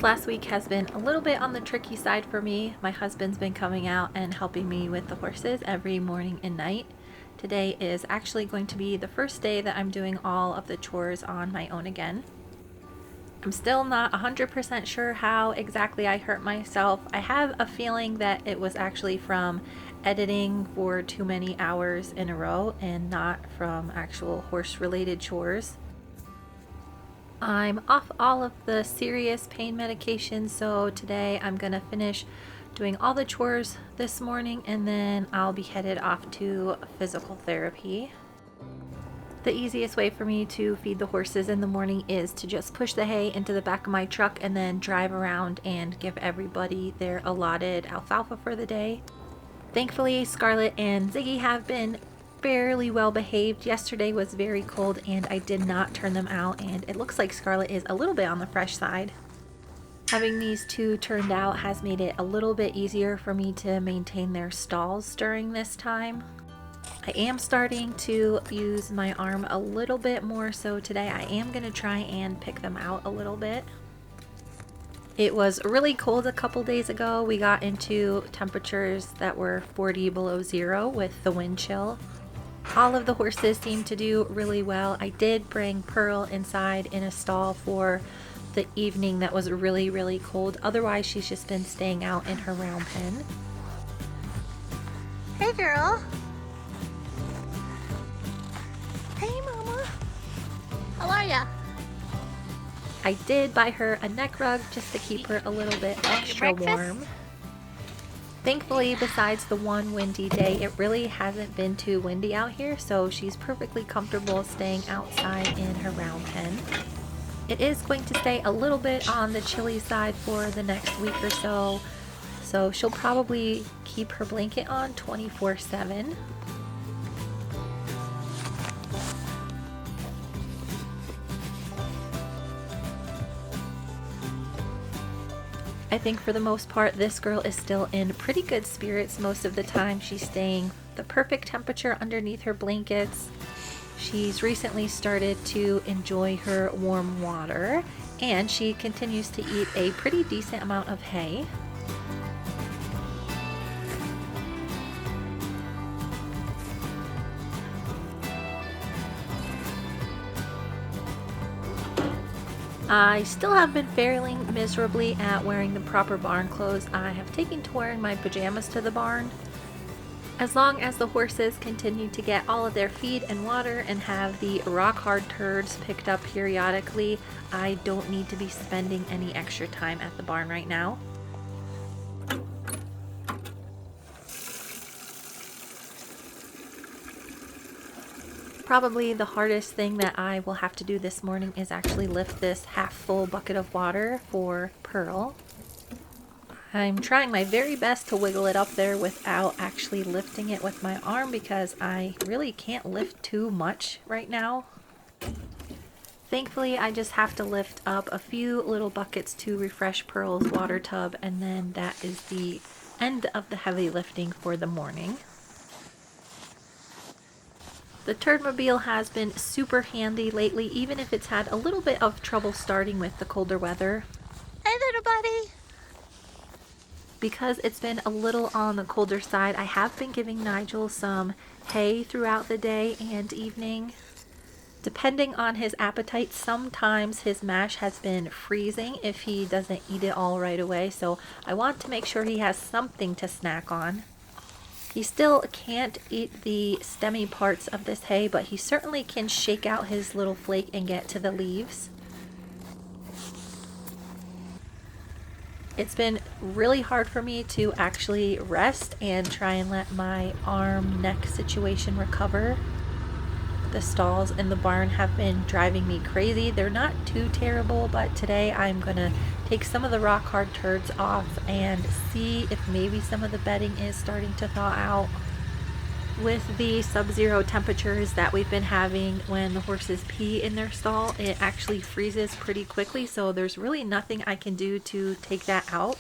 This last week has been a little bit on the tricky side for me. My husband's been coming out and helping me with the horses every morning and night. Today is actually going to be the first day that I'm doing all of the chores on my own again. I'm still not 100% sure how exactly I hurt myself. I have a feeling that it was actually from editing for too many hours in a row and not from actual horse-related chores. I'm off all of the serious pain medication, so today I'm gonna finish doing all the chores this morning and then I'll be headed off to physical therapy. The easiest way for me to feed the horses in the morning is to just push the hay into the back of my truck and then drive around and give everybody their allotted alfalfa for the day. Thankfully, Scarlet and Ziggy have been fairly well behaved. Yesterday was very cold and I did not turn them out, and it looks like Scarlet is a little bit on the fresh side. Having these two turned out has made it a little bit easier for me to maintain their stalls during this time. I am starting to use my arm a little bit more, so today I am going to try and pick them out a little bit. It was really cold a couple days ago. We got into temperatures that were 40 below zero with the wind chill. All of the horses seemed to do really well. I did bring Pearl inside in a stall for the evening that was really cold. Otherwise, she's just been staying out in her round pen. Hey girl. Hey mama. How are ya? I did buy her a neck rug just to keep her a little bit extra warm. Thankfully, besides the one windy day, it really hasn't been too windy out here, so she's perfectly comfortable staying outside in her round pen. It is going to stay a little bit on the chilly side for the next week or so, so she'll probably keep her blanket on 24/7. I think for the most part, this girl is still in pretty good spirits most of the time. She's staying the perfect temperature underneath her blankets. She's recently started to enjoy her warm water, and she continues to eat a pretty decent amount of hay. I still have been failing miserably at wearing the proper barn clothes. I have taken to wearing my pajamas to the barn. As long as the horses continue to get all of their feed and water and have the rock hard turds picked up periodically, I don't need to be spending any extra time at the barn right now. Probably the hardest thing that I will have to do this morning is actually lift this half full bucket of water for Pearl. I'm trying my very best to wiggle it up there without actually lifting it with my arm because I really can't lift too much right now. Thankfully, I just have to lift up a few little buckets to refresh Pearl's water tub, and then that is the end of the heavy lifting for the morning. The Turdmobile has been super handy lately, even if it's had a little bit of trouble starting with the colder weather. Hey little buddy. Because it's been a little on the colder side, I have been giving Nigel some hay throughout the day and evening. Depending on his appetite, sometimes his mash has been freezing if he doesn't eat it all right away, so I want to make sure he has something to snack on. He still can't eat the stemmy parts of this hay, but he certainly can shake out his little flake and get to the leaves. It's been really hard for me to actually rest and try and let my arm neck situation recover. The stalls in the barn have been driving me crazy. They're not too terrible, but today I'm gonna take some of the rock hard turds off and see if maybe some of the bedding is starting to thaw out. With the sub-zero temperatures that we've been having when the horses pee in their stall, it actually freezes pretty quickly, so there's really nothing I can do to take that out.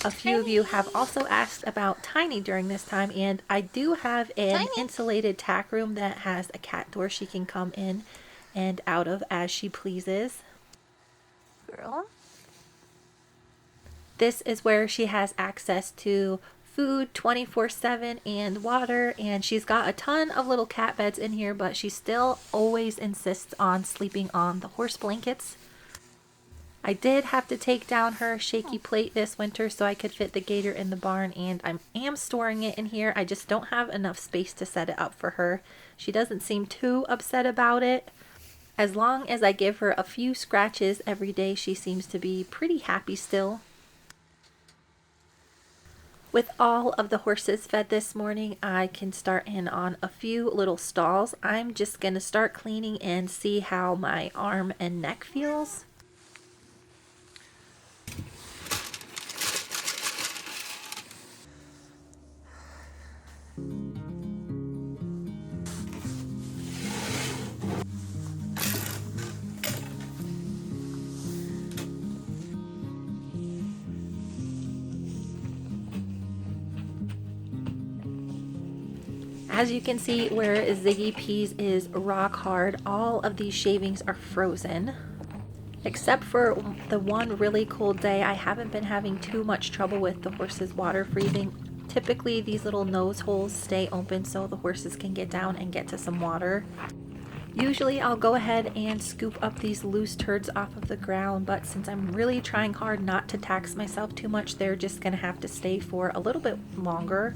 A few of you have also asked about Tiny during this time, and I do have an insulated tack room that has a cat door she can come in and out of as she pleases. Girl. This is where she has access to food 24/7 and water, and she's got a ton of little cat beds in here, but she still always insists on sleeping on the horse blankets. I did have to take down her shaky plate this winter so I could fit the gator in the barn, and I am storing it in here. I just don't have enough space to set it up for her. She doesn't seem too upset about it. As long as I give her a few scratches every day, she seems to be pretty happy still. With all of the horses fed this morning, I can start in on a few little stalls. I'm just going to start cleaning and see how my arm and neck feels. As you can see, where Ziggy Peas is rock hard, all of these shavings are frozen. Except for the one really cold day, I haven't been having too much trouble with the horses' water freezing. Typically, these little nose holes stay open so the horses can get down and get to some water. Usually I'll go ahead and scoop up these loose turds off of the ground, but since I'm really trying hard not to tax myself too much, they're just gonna have to stay for a little bit longer.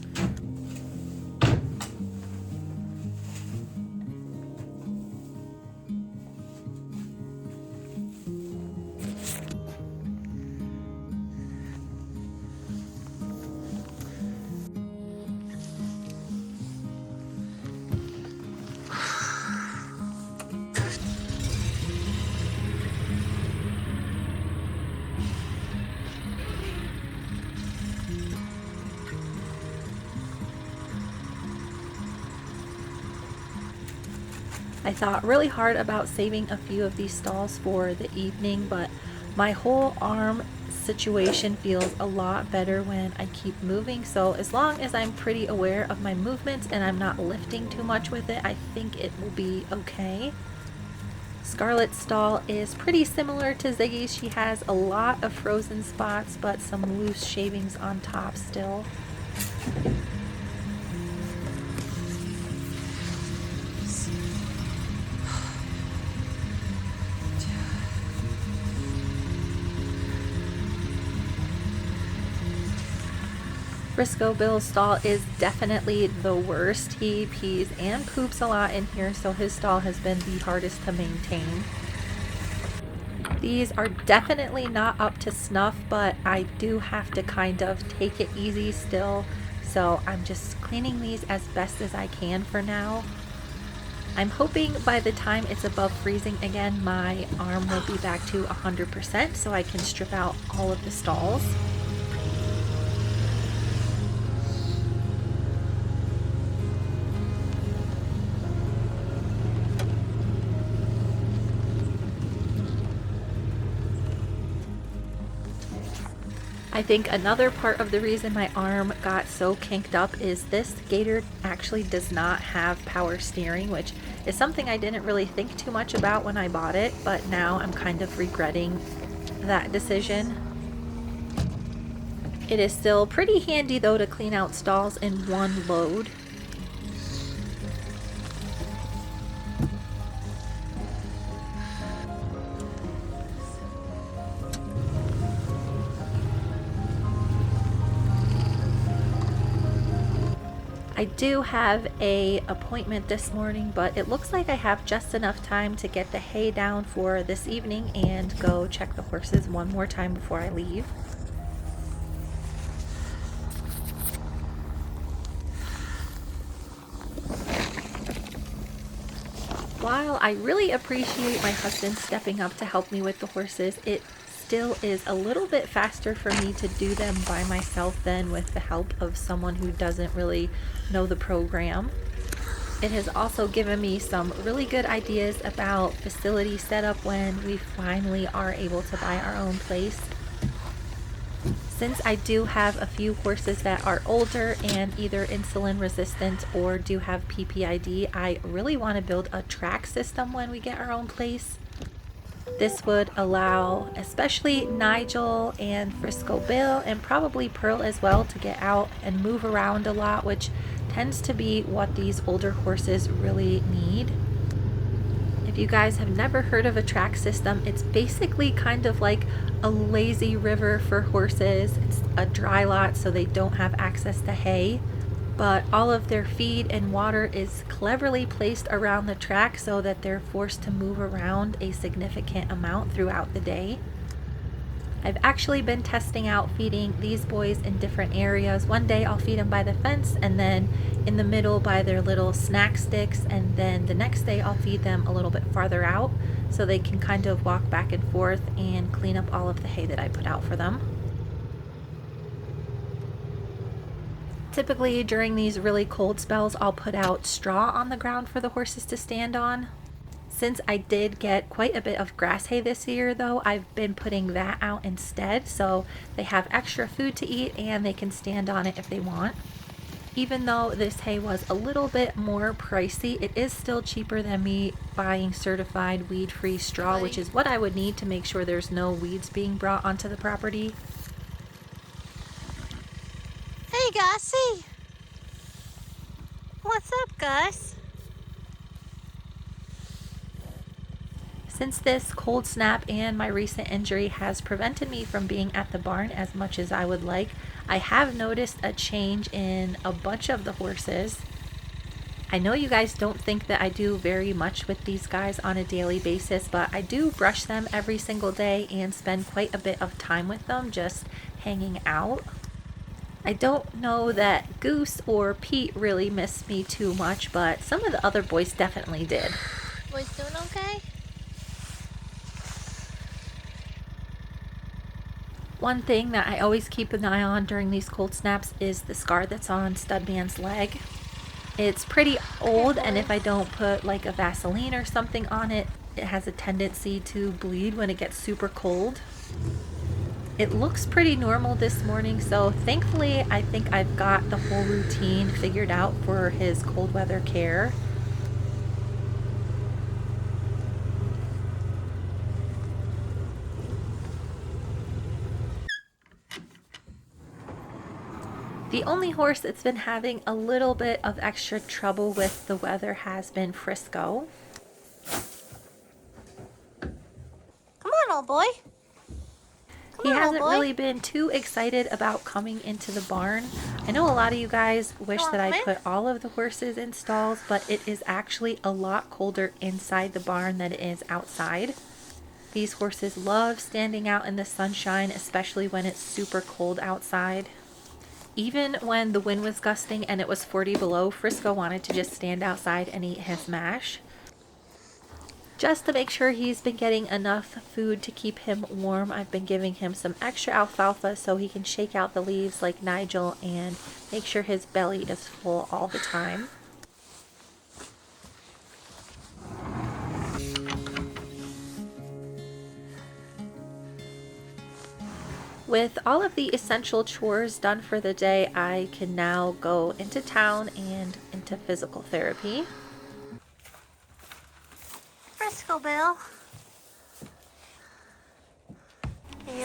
I thought really hard about saving a few of these stalls for the evening, but my whole arm situation feels a lot better when I keep moving. So as long as I'm pretty aware of my movements and I'm not lifting too much with it, I think it will be okay. Scarlet's stall is pretty similar to Ziggy's. She has a lot of frozen spots, but some loose shavings on top still. Briscoe Bill's stall is definitely the worst. He pees and poops a lot in here, so his stall has been the hardest to maintain. These are definitely not up to snuff, but I do have to kind of take it easy still, so I'm just cleaning these as best as I can for now. I'm hoping by the time it's above freezing again, my arm will be back to 100% so I can strip out all of the stalls. I think another part of the reason my arm got so kinked up is this gator actually does not have power steering, which is something I didn't really think too much about when I bought it, but now I'm kind of regretting that decision. It is still pretty handy though to clean out stalls in one load. I do have an appointment this morning, but it looks like I have just enough time to get the hay down for this evening and go check the horses one more time before I leave. While I really appreciate my husband stepping up to help me with the horses, it still is a little bit faster for me to do them by myself than with the help of someone who doesn't really know the program. It has also given me some really good ideas about facility setup when we finally are able to buy our own place. Since I do have a few horses that are older and either insulin resistant or do have PPID, I really want to build a track system when we get our own place. This would allow especially Nigel and Frisco Bill and probably Pearl as well to get out and move around a lot, which tends to be what these older horses really need. If you guys have never heard of a track system, it's basically kind of like a lazy river for horses. It's a dry lot, so they don't have access to hay, but all of their feed and water is cleverly placed around the track so that they're forced to move around a significant amount throughout the day. I've actually been testing out feeding these boys in different areas. One day I'll feed them by the fence, and then in the middle by their little snack sticks, and then the next day I'll feed them a little bit farther out so they can kind of walk back and forth and clean up all of the hay that I put out for them. Typically during these really cold spells, I'll put out straw on the ground for the horses to stand on. Since I did get quite a bit of grass hay this year though, I've been putting that out instead, so they have extra food to eat and they can stand on it if they want. Even though this hay was a little bit more pricey, it is still cheaper than me buying certified weed-free straw, which is what I would need to make sure there's no weeds being brought onto the property. Hey, Gussie. What's up, Gus? Since this cold snap and my recent injury has prevented me from being at the barn as much as I would like, I have noticed a change in a bunch of the horses. I know you guys don't think that I do very much with these guys on a daily basis, but I do brush them every single day and spend quite a bit of time with them just hanging out. I don't know that Goose or Pete really missed me too much, but some of the other boys definitely did. Boys doing okay? One thing that I always keep an eye on during these cold snaps is the scar that's on Studman's leg. It's pretty old, and if I don't put like a Vaseline or something on it, it has a tendency to bleed when it gets super cold. It looks pretty normal this morning, so thankfully I think I've got the whole routine figured out for his cold weather care. The only horse that's been having a little bit of extra trouble with the weather has been Frisco. Come on, old boy. He hasn't really been too excited about coming into the barn. I know a lot of you guys wish that I put all of the horses in stalls, but it is actually a lot colder inside the barn than it is outside. These horses love standing out in the sunshine, especially when it's super cold outside. Even when the wind was gusting and it was 40 below, Frisco wanted to just stand outside and eat his mash. Just to make sure he's been getting enough food to keep him warm, I've been giving him some extra alfalfa so he can shake out the leaves like Nigel and make sure his belly is full all the time. With all of the essential chores done for the day, I can now go into town and into physical therapy. Frisco Bill.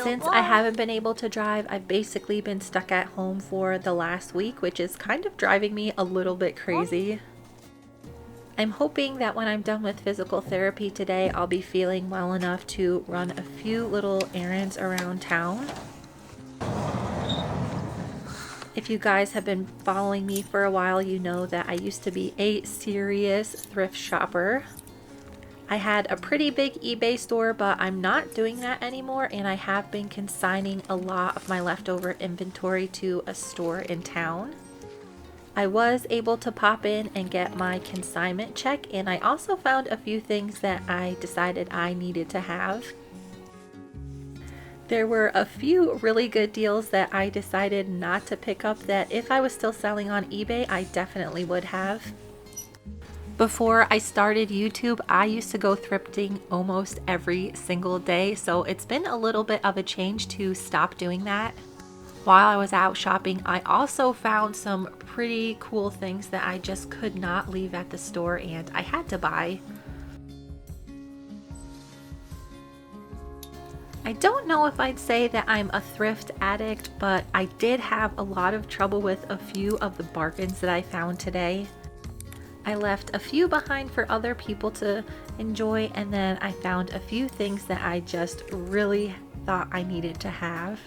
Since I haven't been able to drive, I've basically been stuck at home for the last week, which is kind of driving me a little bit crazy. I'm hoping that when I'm done with physical therapy today, I'll be feeling well enough to run a few little errands around town. If you guys have been following me for a while, you know that I used to be a serious thrift shopper. I had a pretty big eBay store, but I'm not doing that anymore, and I have been consigning a lot of my leftover inventory to a store in town. I was able to pop in and get my consignment check, and I also found a few things that I decided I needed to have. There were a few really good deals that I decided not to pick up that if I was still selling on eBay, I definitely would have. Before I started YouTube, I used to go thrifting almost every single day, so it's been a little bit of a change to stop doing that. While I was out shopping, I also found some pretty cool things that I just could not leave at the store and I had to buy. I don't know if I'd say that I'm a thrift addict, but I did have a lot of trouble with a few of the bargains that I found today. I left a few behind for other people to enjoy, and then I found a few things that I just really thought I needed to have.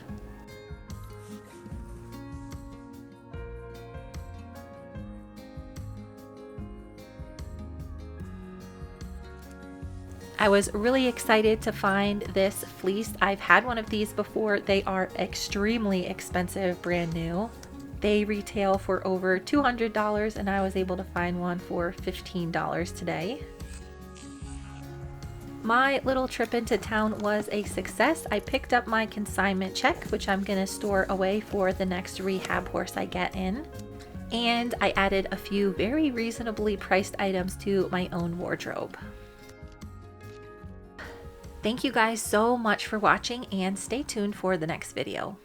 I was really excited to find this fleece. I've had one of these before. They are extremely expensive, brand new. They retail for over $200 and I was able to find one for $15 today. My little trip into town was a success. I picked up my consignment check, which I'm gonna store away for the next rehab horse I get in. And I added a few very reasonably priced items to my own wardrobe. Thank you guys so much for watching and stay tuned for the next video.